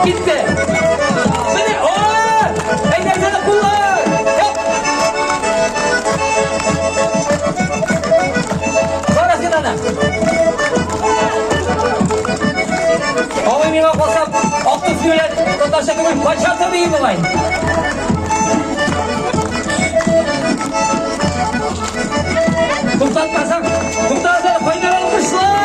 gitti. Beni enerjini kullan. Sonrasın ana. Oğlum yine kalsam altı suyla tutarsa kımın kaçarsa bir iyi bulayım. Tutatmasam, tutarsa faydalanmışlar.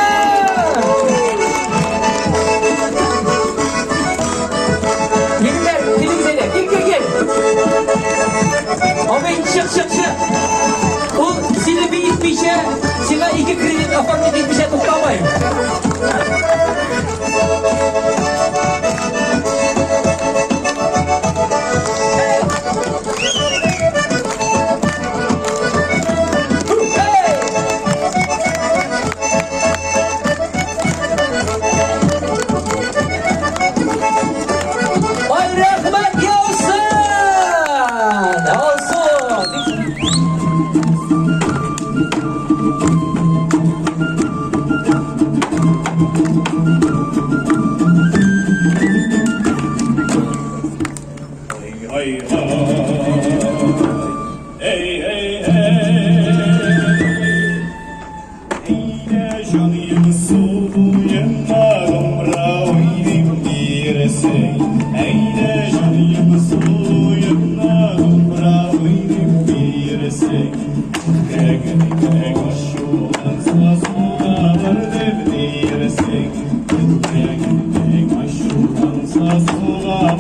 Yeniler, film seni, gel. Ama çık. O seni bir gitmişe, sana 2 kredi afaklı gitmişe tutamayın. Sular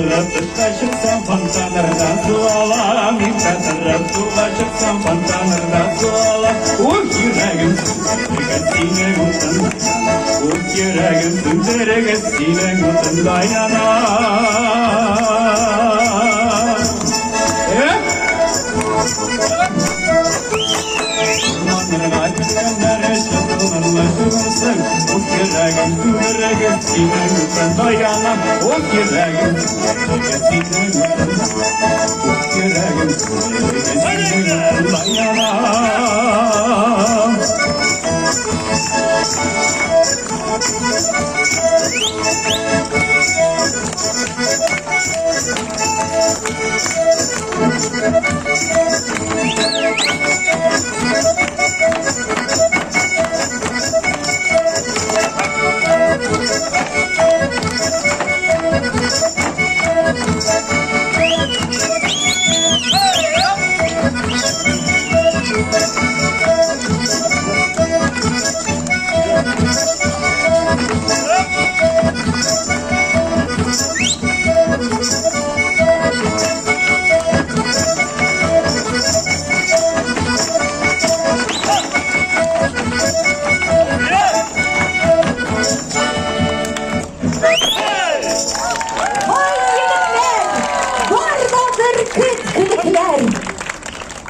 taraf dışta çıksam fontanlardan su alam. İlka taraf suğa çıksam fontanlardan su alam. Yüreğim sindire gutun. Yüreğim sindire gutun dayanar. Manlara gidenlere çatılırlar durursun. O yüreğim sindire gutun dayanar. O yüreğim sindire gutun. O yüreğim sindire gutun dayanar.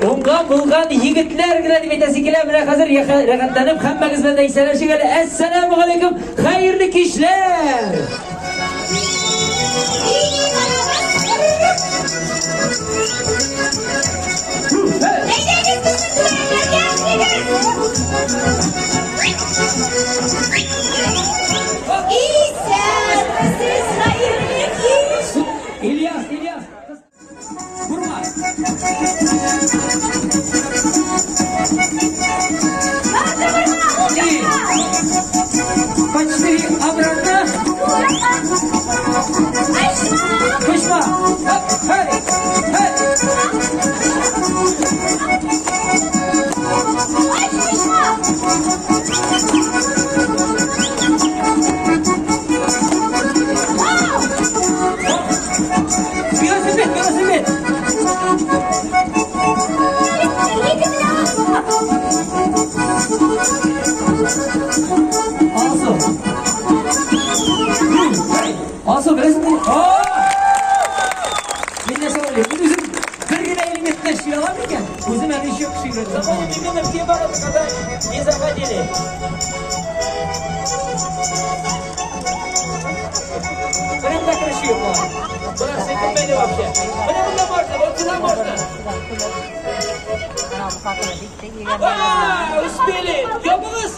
Onga bulgan yigitler gina deb aytasizlar. Mana hozir rag'atlanib hammangiz bilan aytsalar shigala. Assalomu alaykum. Xayrli kishlar. İlyas. Vurma. Почти обратно. Koşma. Hadi. Велосипед. Also, velosiped. Men ne söyleyeyim? Ben özüm birgina elimga tashlay olaman. O'zim hali ish yo'q shigirdim. Zamonim meni birga boradi qada. Men zapadeli. Benim de kırışı yok var. Bular sekinmeydi вообще. Bana bunda можно, вот сюда можно. Успели! Ёбыңыз!